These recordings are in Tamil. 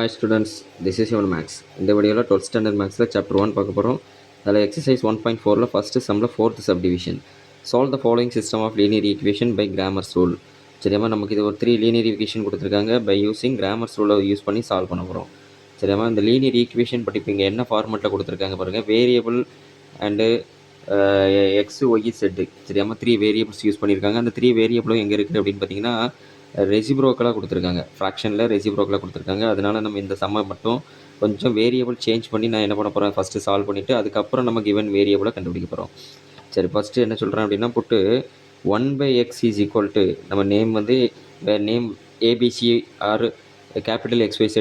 Hi students, this is your max. இந்த வீடியோவில் 12th ஸ்டாண்டர்ட் மேக்ஸில் சாப்டர் 1 பார்க்க போகிறோம். அதில் எக்ஸசைஸ் 1.4ல் ஃபஸ்ட்டு சம்மில் fourth subdivision. Solve the following system of linear equation by Cramer's rule. சரியாமா, நமக்கு இது ஒரு 3 லீனியர் ஈக்குவேஷன் கொடுத்துருக்காங்க. பை யூஸிங் கிராமர்ஸ் ரூலை யூஸ் பண்ணி சால்வ் பண்ண போகிறோம். சரியாமா, இந்த லீனியர் ஈக்குவேஷன் பற்றி இப்போ இங்கே என்ன ஃபார்மெட்டில் கொடுத்துருக்காங்க பாருங்கள். Variable and X Y set. சரியாமா, 3 வேரியபிள்ஸ் யூஸ் பண்ணியிருக்காங்க. அந்த 3 வேரியபிளும் எங்கே இருக்குது அப்படின்னு பார்த்தீங்கன்னா ரெசிப்ரோக்கலாக கொடுத்துருக்காங்க. ஃப்ராக்ஷனில் ரெசிப்ரோக்கலாக கொடுத்துருக்காங்க. அதனால் நம்ம இந்த சம்மை மட்டும் கொஞ்சம் வேரியபிள் சேஞ்ச் பண்ணி நான் என்ன பண்ண போகிறேன், ஃபஸ்ட்டு சால்வ் பண்ணிவிட்டு அதுக்கப்புறம் நம்ம கிவன் வேரியபிளை கண்டுபிடிக்க போகிறோம். சரி, ஃபஸ்ட்டு என்ன சொல்கிறேன் அப்படின்னா, put 1/x is equal to நம்ம நேம் வந்து name ABC or capital XYZ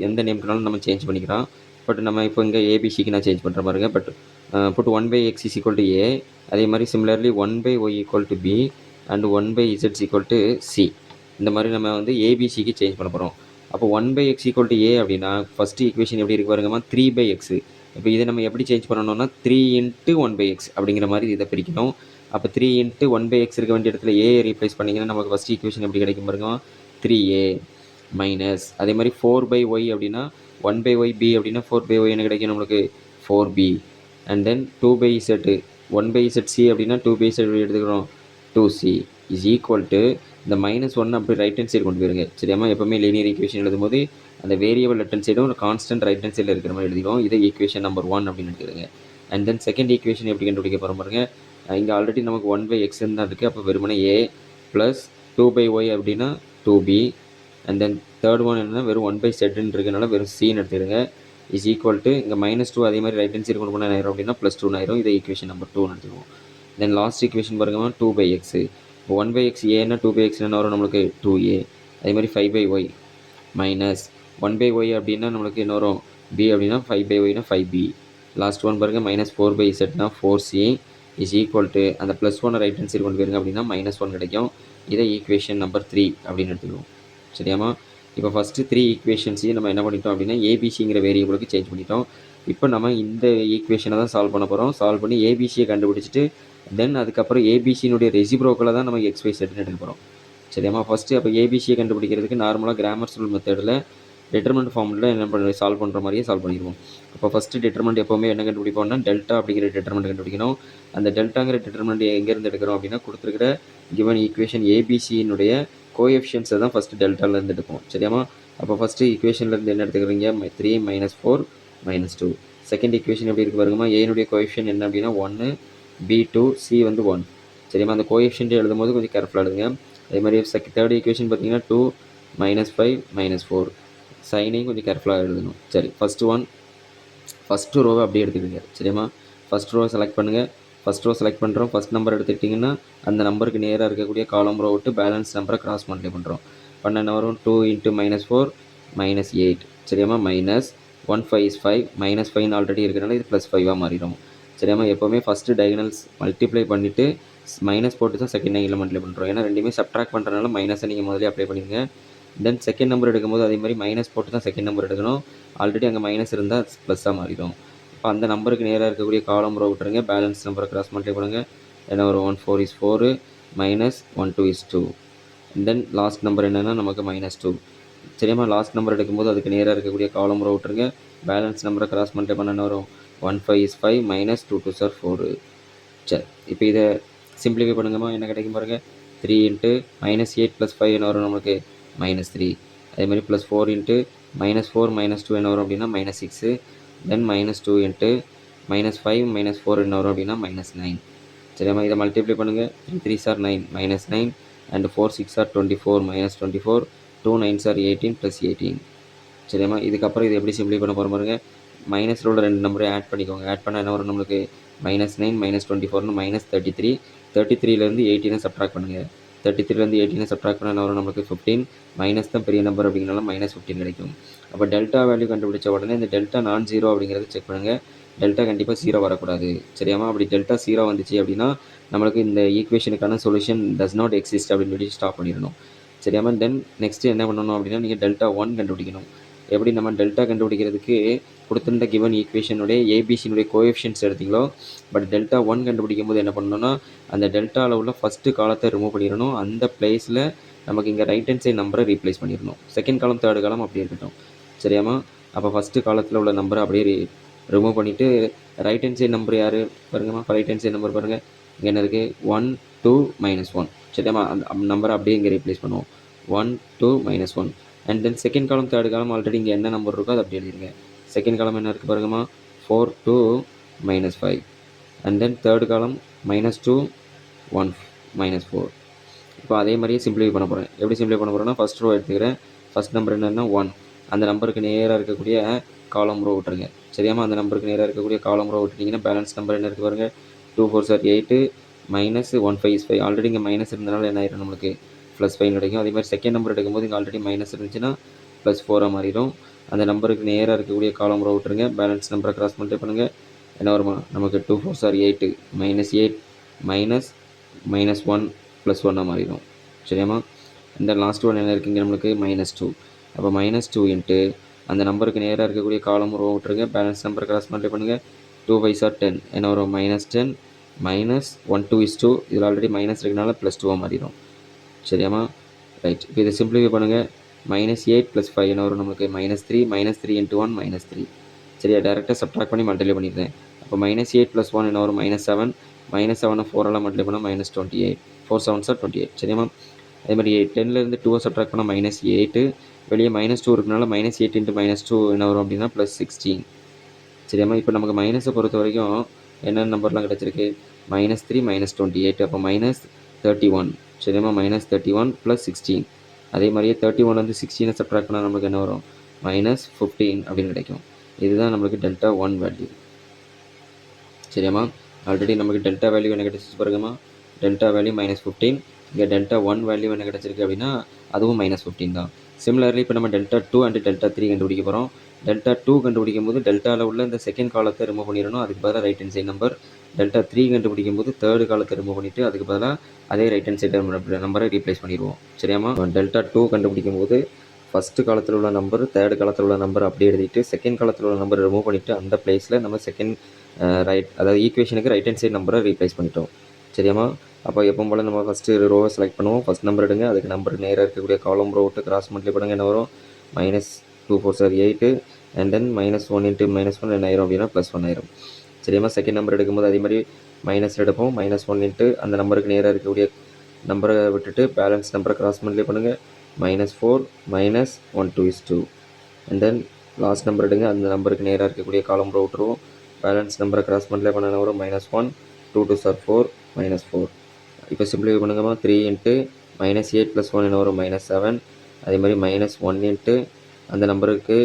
எந்த நேம்க்குனாலும் நம்ம சேஞ்ச் பண்ணிக்கிறோம். பட் நம்ம இப்போ இங்கே ஏபிசிக்கு நான் சேஞ்ச் பண்ணுற பாருங்க. But put 1/x is equal to A. அதே மாதிரி similarly 1/y equal to B and 1/z equal to C. இந்த மாதிரி நம்ம வந்து ஏபிசிக்கு சேஞ்ச் பண்ண போகிறோம். அப்போ 1/x ஈக்குவல் டு ஏ அப்படின்னா ஃபஸ்ட்டு ஈக்குவேஷன் எப்படி இருக்கு பாருங்கம்மா, 3/x. இப்போ இதை நம்ம எப்படி சேஞ்ச் பண்ணணும்னா 3 × 1/x அப்படிங்கிற மாதிரி இதை பிரிக்கணும். அப்போ 3 × 1/x இருக்க வேண்டிய இடத்துல ஏ ரீப்ளேஸ் பண்ணிங்கன்னா நமக்கு ஃபஸ்ட் ஈக்குவேஷன் எப்படி கிடைக்கும் பாருங்க, 3a மைனஸ் அதே மாதிரி 4/y அப்படின்னா 1/yb அப்படின்னா 4/y என்ன கிடைக்கும் நம்மளுக்கு 4b. And then 2/z 1/zc அப்படின்னா 2/z எடுத்துக்கிறோம் 2c இஸ் ஈக்குவல் டு இந்த -1 அப்படி ரைட் ஹேண்ட் சைடு கொண்டு போயிருங்க. சரியாமா, எப்பவுமே லீனியர் ஈக்குவேஷன் எழுதும்போது அந்த வேரியபிள் லெஃப்ட் ஹேண்ட் சைடும் ஒரு கான்ஸ்டன்ட் ரைட் ஹேண்ட் சைடில் இருக்கிற மாதிரி எழுதிக்கும். இதை ஈக்குவேஷன் நம்பர் 1 அப்படின்னு எடுத்துருங்க. அண்ட் தென் செகண்ட் ஈக்குவேஷன் எப்படி கண்டுபிடிக்க போகிறோம் பாருங்க. இங்கே ஆல்ரெடி நமக்கு 1/x தான் இருக்குது. அப்போ வெறுமனே a ப்ளஸ் 2/y அப்படின்னா 2b. And then third one என்னன்னா வெறும் 1/zன்னு இருக்கனால வெறும் cன்னு எடுத்துருங்க. இஸ் ஈக்குவல் டு இங்கே -2 அதே மாதிரி ரைட் ஹேண்ட் சைடு கொண்டு போனால் ஆயிரும் அப்படின்னா +2 ஆயிரும். இதை ஈக்குவேஷன் நம்பர் 2 எடுத்துக்குவோம். தென் லாஸ்ட் ஈக்குவேஷன் பாருங்க 2/x. இப்போ 1/x ஏன்னா 2/x என்ன வரும் நம்மளுக்கு 2a. அதே மாதிரி 5/y மைனஸ் 1/y அப்படின்னா நம்மளுக்கு என்ன வரும் b அப்படின்னா 5/yனா 5b. லாஸ்ட் ஒன் பாருங்கள் -4/zனா 4c இஸ் ஈக்குவல் டு அந்த +1 ரைட் ஹேண்ட் சைடு கொண்டு போயிருங்க அப்படின்னா -1 கிடைக்கும். இதை ஈக்குவேஷன் நம்பர் 3 அப்படின்னு எடுத்துக்குவோம். சரியாமா, இப்போ ஃபஸ்ட்டு 3 ஈக்குவேஷன்ஸையும் நம்ம என்ன பண்ணிட்டோம் அப்படின்னா ஏபிசிங்கிற வேரியபிளுக்கு சேஞ்ச் பண்ணிட்டோம். இப்போ நம்ம இந்த ஈக்குவேஷனை தான் சால்வ் பண்ண போகிறோம். சால்வ் பண்ணி ஏபிசியை கண்டுபிடிச்சிட்டு தென் அதுக்கப்புறம் ஏபிசியினுடைய ரெசிப்ரோக்கில் தான் நம்ம XYZ எடுக்க போகிறோம். சரியாமா, ஃபஸ்ட்டு அப்போ ஏபிசியை கண்டுபிடிக்கிறதுக்கு நார்மலாக கிராமர் ரூல் மெத்தடில் டிட்டர்மெண்ட் ஃபார்மில் என்ன பண்ண சால்வ் பண்ணுற மாதிரியே சால்வ் பண்ணிடுவோம். அப்போ ஃபஸ்ட்டு டிட்டர்மெண்ட் எப்போவுமே என்ன கண்டுபிடிப்போம்னா டெல்டா அப்படிங்கிற டிட்டர்மெண்ட் கண்டுபிடிக்கணும். அந்த டெல்டாங்கிற டிட்டர்மெண்ட் எங்கேருந்து எடுக்கிறோம் அப்படின்னா கொடுத்துருக்கிற கிவன் ஈக்குவேஷன் ஏபிசியினுடைய கோஎஃபிஷியன்ஸை தான் ஃபஸ்ட்டு டெல்டாலேருந்து எடுப்போம். சரியாமா, அப்போ ஃபஸ்ட்டு ஈக்குவேஷன்லேருந்து என்ன எடுத்துக்கிறீங்க 3 - 4 - 2. செகண்ட் ஈக்குவேஷன் எப்படி இருக்கு பாருங்கம்மா, ஏனுடைய கோஎஃபிஷியன் என்ன அப்படின்னா 1, b2, c வந்து 1. சரிம்மா, அந்த கோஎஃபிஷியன்ட் எழுதும் போது கொஞ்சம் கேர்ஃபுல்லாக எழுதுங்க. அதே மாதிரி தேர்ட் ஈக்குவேஷன் பார்த்தீங்கன்னா 2 - 5 - 4. சைனையும் கொஞ்சம் கேர்ஃபுல்லாக எழுதணும். சரி, ஃபஸ்ட்டு ரோவை அப்படியே எடுத்துக்கிங்க. சரிம்மா, ஃபஸ்ட் ரோவை செலக்ட் பண்ணுங்கள். ஃபஸ்ட் ரோ செலக்ட் பண்ணுறோம். ஃபஸ்ட் நம்பர் எடுத்துக்கிட்டிங்கன்னா அந்த நம்பருக்கு நேராக இருக்கக்கூடிய காலம் ரோ விட்டு பேலன்ஸ் நம்பரை கிராஸ் மல்டிப்ளை பண்ணுறோம். பண்ண என்ன வரும் 2 × -4 -8. சரியாம்மா, -1 5 is 5 -5 ஆல்ரெடி இருக்கிறனால இது +5 மாறிடும். சரியாம்மா, எப்போவுமே ஃபஸ்ட்டு டயகனல்ஸ் மல்டிப்ளை பண்ணிவிட்டு மைனஸ் போட்டு தான் செகண்ட் டயகனல் மல்டிப்ளை பண்ணுறோம். ஏன்னா ரெண்டுமே சப்ட்ராக்ட் பண்ணுறதுனால மைனஸை நீங்கள் முதல்ல அப்ளை பண்ணிடுங்க. தென் செகண்ட் நம்பர் எடுக்கும்போது அதே மாதிரி மைனஸ் போட்டு தான் செகண்ட் நம்பர் எடுக்கணும். ஆல்ரெடி அங்கே மைனஸ் இருந்தால் ப்ளஸ்ஸாக மாறிடும். இப்போ அந்த நம்பருக்கு நேராக இருக்கக்கூடிய காலம் ரோ விட்டுருங்க. பேலன்ஸ் நம்பரை கிராஸ் மல்டிப்ளை பண்ணுங்கள். என்ன ஒரு 1 4 is 4 -1 2 is 2. Then last number என்னென்னா நமக்கு -2. சரியாம்மா, லாஸ்ட் நம்பர் எடுக்கும்போது அதுக்கு நேராக இருக்கக்கூடிய காலம் ரோ விட்டுருங்க. பேலன்ஸ் நம்பரை கிராஸ் மல்டிப்ளை பண்ண என்ன வரும் 1 5 is 5 -2 2s are 4. சரி, இப்போ இதை சிம்பிளிஃபை பண்ணுங்கம்மா. என்ன கிடைக்கும் பாருங்கள், 3 × -8 + 5 என்ன வரும் நம்மளுக்கு -3. அதே மாதிரி +4 × -4 -2 என்ன வரும் அப்படின்னா -6. தென் -2 × -5 - 4 என்ன வரும் அப்படின்னா -9. சரியாம்மா, இதை மல்டிப்ளை பண்ணுங்கள். 3 3s are 9 -9 and 4 6 are 24 -24 2 9s are 18 + 18. சரியாம்மா, இதுக்கப்புறம் இது எப்படி சிம்பிளை பண்ண போகிற பாருங்க. மைனஸில் உள்ள ரெண்டு நம்பரையும் ஆட் பண்ணிக்கோங்க. ஆட் பண்ணால் என்ன வரும் நம்மளுக்கு -9 -24 -33. 33லேருந்து 18 சப்ட்ராக்ட் பண்ணுங்கள். 33லேருந்து 18 சப்ட்ராக்ட் பண்ணால் என்ன வரும் நம்மளுக்கு 15. மைனஸ் தான் பெரிய நம்பர் அப்படிங்கிறனால -15 கிடைக்கும். அப்போ டெல்டா வேல்யூ கண்டுபிடிச்ச உடனே இந்த டெல்டா நான் 0 அப்படிங்கிறத செக் பண்ணுங்கள். டெல்டா கண்டிப்பாக 0 வரக்கூடாது. சரியாம்மா, அப்படி டெல்டா 0 வந்துச்சு அப்படின்னா நம்மளுக்கு இந்த ஈக்குவேஷனுக்கான சொல்யூஷன் டஸ் நாட் எக்ஸிஸ்ட் அப்படின்னு சொல்லி ஸ்டாப் பண்ணிடணும். சரியாம்மா, தென் நெக்ஸ்ட்டு என்ன பண்ணணும் அப்படின்னா நீங்கள் டெல்டா 1 கண்டுபிடிக்கணும். எப்படி நம்ம டெல்டா கண்டுபிடிக்கிறதுக்கு கொடுத்துருந்த கிவன் ஈக்குவேஷனுடைய ஏபிசியினுடைய கோஎஃபிஷியன்ட்ஸ் எடுத்தீங்களோ, பட் டெல்டா 1 கண்டுபிடிக்கும் போது என்ன பண்ணணும்னா அந்த டெல்டாவில் உள்ள ஃபஸ்ட்டு காலத்தை ரிமூவ் பண்ணிடணும். அந்த பிளேஸில் நமக்கு இங்கே ரைட் ஹேண்ட் சைட் நம்பரை ரீப்ளேஸ் பண்ணிடணும். செகண்ட் காலம் தேர்ட் காலம் அப்படி இருக்கட்டும். சரியாம்மா? அப்போ ஃபஸ்ட்டு காலத்தில் உள்ள நம்பரை அப்படியே ரிமூவ் பண்ணிவிட்டு ரைட் ஹேண்ட் சைடு நம்பர் யார் பாருங்கம்மா, ரைட் ஹேண்ட் சைடு நம்பர் பாருங்கள், இங்கே என்ன இருக்குது 1 2 -1. சரியாம்மா? அந்த நம்பரை அப்படியே இங்கே ரீப்ளேஸ் பண்ணுவோம். 1 2 -1. And then second column third காலம் ஆல்ரெடி இங்கே என்ன நம்பர் இருக்கோ அதை அப்படி எழுதிருங்க. செகண்ட் காலம் என்ன இருக்குது பாருங்கம்மா, 4 2 -5. அண்ட் தென் தேர்ட் காலம் -2 1 -4. இப்போ அதே மாதிரியே சிம்பிளிஃபை பண்ண போகிறேன். எப்படி சிம்பிளிஃபை பண்ண போகிறேன்னா ஃபஸ்ட் ரோ எடுத்துக்கிறேன். ஃபஸ்ட் நம்பர் என்னென்னா 1. அந்த நம்பருக்கு நேராக இருக்கக்கூடிய காலம் ரோ விட்டுருங்க. சரியாம்மா? அந்த நம்பருக்கு நேராக இருக்கக்கூடிய காலம் ரோ விட்டுட்டிங்கன்னா பேலன்ஸ் நம்பர் என்ன இருக்குது பாருங்கள், 2 4 are 8 -1 5 is 5. ஆல்ரெடி இங்கே மைனஸ் இருந்தனால என்ன ஆயிரும், நம்மளுக்கு +5 கிடைக்கும். அதே மாதிரி செகண்ட் நம்பர் எடுக்கும்போது இங்கே ஆல்ரெடி மைனஸ் இருந்துச்சுன்னா +4 மாறிடும். அந்த நம்பருக்கு நேராக இருக்கக்கூடிய காலம் ரோ விட்டுருங்க. பேலன்ஸ் நம்பரை கிராஸ் மல்டிப்ளை பண்ணுங்கள். என்ன வருமா, நமக்கு 2 4 are 8 -8 -1 +1 மாறிடும். சரியாம்மா? இந்த லாஸ்ட் ஒன் என்ன இருக்குங்க, நம்மளுக்கு -2. அப்போ -2 இன்ட்டு அந்த நம்பருக்கு நேராக இருக்கக்கூடிய காலம் ரோ விட்டுருங்க. பேலன்ஸ் நம்பர் கிராஸ் மல்டிப்ளை பண்ணுங்கள். 2 5 are 10. என்ன வரும், -10 -1 2 is 2. இதில் ஆல்ரெடி மைனஸ் இருக்கனால +2 மாறிடும். சரியாம்மா? ரைட். இப்போ இதை சிம்பிளிஃபை பண்ணுங்கள். -8 + 5 என்ன வரும், நம்மளுக்கு -3. -3 × 1 -3. சரியா? டேரெக்டாக சப்ட்ராக்ட் பண்ணி மல்டிப்ளை பண்ணிடுறேன். அப்போ -8 + 1 என்ன வரும், -7. -7 4ஆல் மல்டிப்ளை பண்ணால் -28. 4 7s are 28. சரியாம்மா? அதே மாதிரி 10லேருந்து 2 சப்ட்ராக்ட் பண்ணால் -8. வெளியே -2 இருக்கனால -8 × -2 என்ன வரும் அப்படின்னா +16. சரியாம்மா? இப்போ நமக்கு மைனஸை பொறுத்த வரைக்கும் என்னென்ன நம்பர்லாம் கிடச்சிருக்கு, -3 -28. அப்போ -31. சரியாம்மா? -31 + 16. அதே மாதிரியே 31 16 சப்ட்ராக்ட் பண்ணால் நமக்கு என்ன வரும், -15 அப்படின்னு கிடைக்கும். இதுதான் நம்மளுக்கு டெல்டா 1 வேல்யூ. சரியாம்மா? ஆல்ரெடி நமக்கு டெல்டா வேல்யூ என்ன கிடச்சிச்சு பாருங்கம்மா, டெல்டா வேல்யூ -15. இங்கே டெல்டா 1 வேல்யூ என்ன கிடச்சிருக்கு அப்படின்னா அதுவும் -15 தான். சிமிலர்லி இப்போ நம்ம டெல்டா 2 அண்ட் டெல்டா 3 கண்டுபிடிக்க போகிறோம். டெல்டா 2 கண்டுபிடிக்கும் போது டெல்டாவில் உள்ள இந்த செகண்ட் காலத்தை ரிமூவ் பண்ணிடணும். அதுக்கு பதிலாக right hand side number. Delta 3 கண்டுபிடிக்கும் போது தேர்ட் காலத்தை ரிமூவ் பண்ணிவிட்டு அதுக்கு பதிலாக அதே ரைட் ஹேண்ட் சைடு நம்பரை ரீப்ளேஸ் பண்ணிடுவோம். சரியாம்மா? டெல்டா 2 கண்டுபிடிக்கும் போது ஃபஸ்ட்டு காலத்தில் உள்ள நம்பர் தேர்ட் காலத்தில் உள்ள நம்பர் அப்படியே எழுதிட்டு செகண்ட் காலத்தில் உள்ள நம்பரை ரிமூவ் பண்ணிவிட்டு அந்த பிளேஸில் நம்ம செகண்ட் அதாவது ஈக்குவேஷனுக்கு ரைட் ஹேண்ட் சைடு நம்பரை ரீப்ளேஸ் பண்ணிட்டோம். சரியாம்மா? அப்போ எப்பவும் போல் நம்ம ஃபஸ்ட்டு ரோவை செலக்ட் பண்ணுவோம். ஃபஸ்ட் நம்பர் எடுங்க. அதுக்கு நம்பர் நேராக இருக்கக்கூடிய காலம் ரோ விட்டு கிராஸ் மல்டிப்ளை பண்ணுங்க. என்ன வரும், -2 4 are 8. அண்ட் தென் -1 × -1 என்ன ஆயிரும் அப்படின்னா +1 ஆயிரும். சரியாம்மா? செகண்ட் நம்பர் எடுக்கும்போது அதே மாதிரி மைனஸ் எடுப்போம். -1 இன்ட்டு அந்த நம்பருக்கு நேராக இருக்கக்கூடிய நம்பரை விட்டுட்டு பேலன்ஸ் நம்பரை கிராஸ் மல்டிப்ளை பண்ணுங்கள். -4 -1 2 is 2. And then last number எடுங்க. அந்த நம்பருக்கு நேராக இருக்கக்கூடிய காலம் ரோ விட்டுருவோம். பேலன்ஸ் நம்பரை கிராஸ் மல்டிப்ளை பண்ண வரும் -1 2 2s are 4 -4. இப்போ சிம்பிளிஃபை பண்ணுங்கம்மா. 3 இன்ட்டு -8 + 1 என்ன வரும், -7. அதே மாதிரி -1 இன்ட்டு அந்த நம்பருக்கு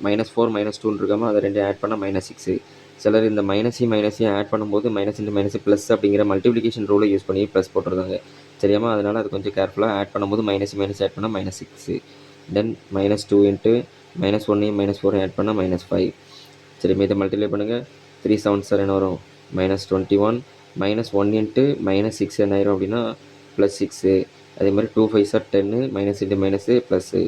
-4 -2 இருக்காமல் அதை ரெண்டு ஆட் பண்ணால் -6. சிலர் இந்த மைனஸையும் ஆட் பண்ணும்போது -++ அப்படிங்கிற மல்டிப்ளிகேஷன் ரூலை யூஸ் பண்ணி ப்ளஸ் போட்டிருக்காங்க. சரியாம்மா? அதனால் அது கொஞ்சம் கேர்ஃபுல்லாக ஆட் பண்ணும்போது மைனஸ் ஆட் பண்ணால் -6. தென் -2 இன்ட்டு -1 -4 ஆட் பண்ணால் -5. சரி, இதை மல்டிப்ளை பண்ணுங்கள். 3 7s are என்ன வரும், -21. -1 இன்ட்டு -6 என்ன ஆயிரும் அப்படின்னா +6. அதே மாதிரி 2 5s are 10. Minus into minus plus.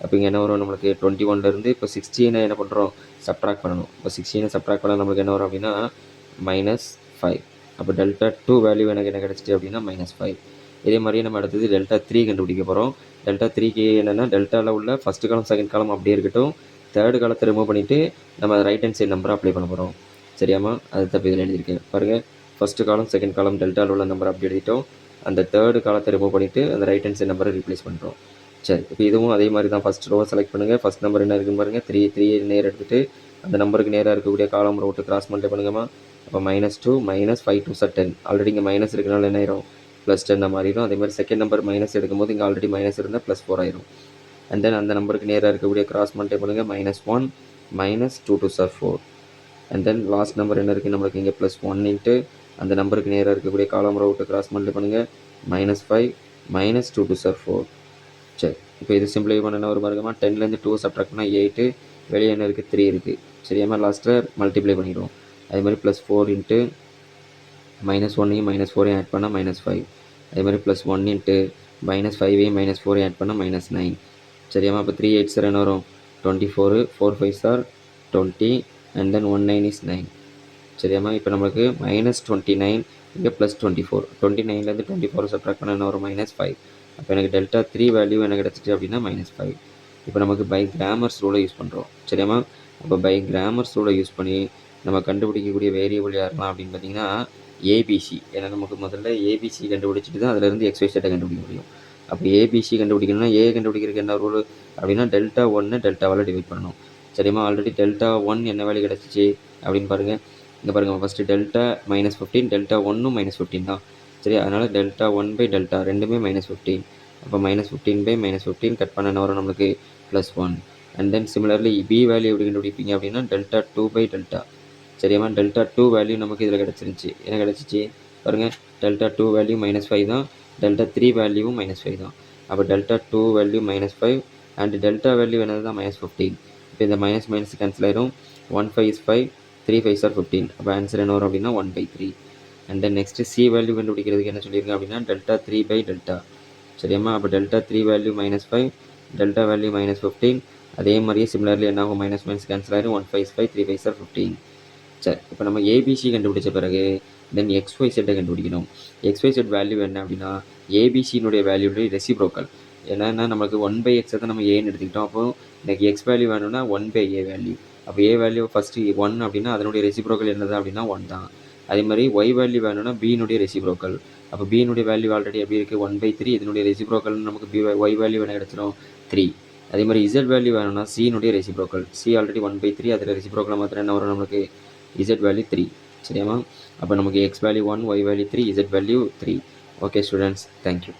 அப்போ இங்கே என்ன வரும், நம்மளுக்கு 21லேருந்து இப்போ 16 என்ன பண்ணுறோம், சப்ட்ராக்ட் பண்ணணும். இப்போ 16 சப்ட்ராக்ட் பண்ணால் நம்மளுக்கு என்ன வரும் அப்படின்னா -5. அப்போ டெல்டா 2 வேல்யூ எனக்கு என்ன கிடச்சிட்டு அப்படின்னா -5. இதே மாதிரியே நம்ம அடுத்தது டெல்டா 3 கண்டுபிடிக்க போகிறோம். டெல்டா 3க்கு என்னென்னா டெல்டாவில் உள்ள ஃபஸ்ட்டு காலம் செகண்ட் காலம் அப்படியே இருக்கட்டும். தேர்டு காலத்தை ரிமூவ் பண்ணிவிட்டு நம்ம ரைட் ஹேண்ட் சைடு நம்பரை அப்ளை பண்ண போகிறோம். சரியாம்மா? அது தப்பு இதில் எழுதியிருக்கேன் பாருங்கள். ஃபஸ்ட்டு காலம் செகண்ட் காலம் டெல்டாவில் உள்ள நம்பர் அப்படி எழுதிட்டோம். அந்த தேர்டு காலத்தை ரிமூவ் பண்ணிவிட்டு அந்த ரைட் ஹேண்ட் சைடு நம்பரை ரீப்ளேஸ் பண்ணுறோம். சரி, இப்போ இதுவும் அதே மாதிரி தான். ஃபஸ்ட் ரோவை செலக்ட் பண்ணுங்கள். ஃபஸ்ட் நம்பர் என்ன இருக்குன்னு பாருங்கள். 3 நேராக எடுத்துகிட்டு அந்த நம்பருக்கு நேராக இருக்கக்கூடிய காலம் ரோ விட்டு கிராஸ் மல்டிப்ளை பண்ணுங்கம்மா. அப்போ -2 -5 2s are 10. ஆல்ரெடி இங்கே மைனஸ் இருக்கனால என்ன ஆயிரும், +10 மாறிடும். அதே மாதிரி செகண்ட் நம்பர் மைனஸ் எடுக்கும்போது இங்கே ஆல்ரெடி மைனஸ் இருந்தால் +4 ஆயிரும். அண்ட் தென் அந்த நம்பருக்கு நேராக இருக்கக்கூடிய கிராஸ் மல்டிப்ளை பண்ணுங்கள். -1 -2 2s are 4. And then last number என்ன இருக்குது, நம்மளுக்கு இங்கே +1 இன்ட்டு அந்த நம்பருக்கு நேராக இருக்கக்கூடிய காலம் ரோ விட்டு கிராஸ் மல்டிப்ளை பண்ணுங்கள். -5 -2 2s are 4. சரி, இப்போ இது சிம்பிளிஃபை பண்ண என்ன ஒரு பாருங்கம்மா. 10லேருந்து 2 சப்ட்ராக்ட் பண்ணால் 8. வெளியே என்ன இருக்குது, 3 இருக்குது. சரியாம்மா? லாஸ்ட்டில் மல்டிப்ளை பண்ணிடுவோம். அதே மாதிரி +4 இன்ட்டு -1ஐயும் -4ஐயும் ஆட் பண்ணால் -5. அதே மாதிரி +1 இன்ட்டு -5ஐயும் -4ஐயும் ஆட் பண்ணால் -9. சரியாம்மா? அப்போ 3 8s are என்ன வரும், 24. 4 5s are 20. And then 1 9 is 9. சரியாம்மா? இப்போ நம்மளுக்கு -29 இங்கே +24. 29லேருந்து 24 சப்ட்ராக்ட் பண்ணால் என்ன வரும், -5. அப்போ எனக்கு டெல்டா 3 வேல்யூ என்ன கிடச்சிட்டு அப்படின்னா -5. இப்போ நமக்கு பை கிராமர்ஸ் ரூலை யூஸ் பண்ணுறோம் சரியாம்மா. அப்போ பை கிராமர்ஸ் ரூலை யூஸ் பண்ணி நம்ம கண்டுபிடிக்கக்கூடிய வேரியபிள் யாரெல்லாம் அப்படின்னு பார்த்தீங்கன்னா ஏபிசி. ஏன்னா நமக்கு முதல்ல ஏபிசி கண்டுபிடிச்சிட்டு தான் அதிலேருந்து எக்ஸ்ஒய்செட்டை கண்டுபிடிக்க முடியும். அப்போ ஏபிசி கண்டுபிடிக்கணும்னா ஏ கண்டுபிடிக்கிறதுக்கு என்ன ரூல் அப்படின்னா டெல்டா 1 டெல்டாவால் டிவைட் பண்ணணும் சரிம்மா. ஆல்ரெடி டெல்டா 1 என்ன வேல்யூ கிடச்சிச்சு அப்படின்னு பாருங்கள். இங்கே பாருங்கள், ஃபஸ்ட்டு டெல்டா -15, டெல்டா 1 -15 தான் சரி. அதனால் டெல்டா 1/டெல்டா ரெண்டுமே -15. அப்போ -15/-15 கட் பண்ண என்ன வரும் நம்மளுக்கு +1. And then similarly B value எப்படி கண்டுபிடிப்பீங்க அப்படின்னா டெல்டா 2/டெல்டா சரியாம்மா. டெல்டா 2 வேல்யூ நமக்கு இதில் கிடச்சிருந்துச்சி. என்ன கிடச்சிச்சு பாருங்கள், டெல்டா 2 வேல்யூ -5 தான், டெல்டா 3 வேல்யூவும் -5 தான். அப்போ delta 2 value -5 and delta value என்னது தான் -15. இப்போ இந்த மைனஸ் மைனஸ் கேன்சல் ஆயிரும். 1 5 is 5, 3 5s are 15. அப்போ ஆன்சர் என்ன வரும் அப்படின்னா 1/3. And then next C value கண்டுபிடிக்கிறதுக்கு என்ன சொல்லியிருக்கேன் அப்படின்னா டெல்டா 3/டெல்டா சரியாம்மா. அப்போ டெல்டா 3 வேல்யூ -5, டெல்டா வேல்யூ -15. அதே மாதிரியே சிமிலர்லி என்ன ஆகும், மைனஸ் மைனஸ் கேன்சல் ஆயிரும். 1 5 is 5, 3 5s are 15. சரி, இப்போ நம்ம ஏபிசி கண்டுபிடிச்ச பிறகு தென் XYZ கண்டுபிடிக்கணும். XYZ வேல்யூ என்ன அப்படின்னா ஏபிசியினுடைய வேல்யூடைய ரெசிப்ரோக்கல். என்னன்னா நமக்கு 1/x தான் நம்ம ஏன்னு எடுத்துக்கிட்டோம். அப்போ எனக்கு எக்ஸ் வேல்யூ வேணும்னா 1/a வேல்யூ. அப்போ ஏ வேல்யூ ஃபஸ்ட்டு 1 அப்படின்னா அதனுடைய ரெசிப்ரோக்கல் என்னது அப்படின்னா 1 தான். அதே மாதிரி ஒய் வேல்யூ வேணும்னா பியினுடைய ரெசிப்ரோக்கல். அப்போ பியினுடைய வேல்யூ ஆல்ரெடி எப்படி இருக்குது 1/3. இதனுடைய ரெசிப்ரோக்கல் நமக்கு பி ஒய் வேல்யூ என்ன கிடச்சிடும் 3. அதே மாதிரி இசட் வேல்யூ வேணும்னா சியினுடைய ரெசிப்ரோக்கல். சி ஆல்ரெடி 1/3, அதில் ரெசிப்ரோக்கல் மாத்திரம் என்ன வரும் நம்மளுக்கு z வேல்யூ 3 சரியாம்மா. அப்போ நமக்கு x value 1, y value 3, z value 3. Okay students, thank you.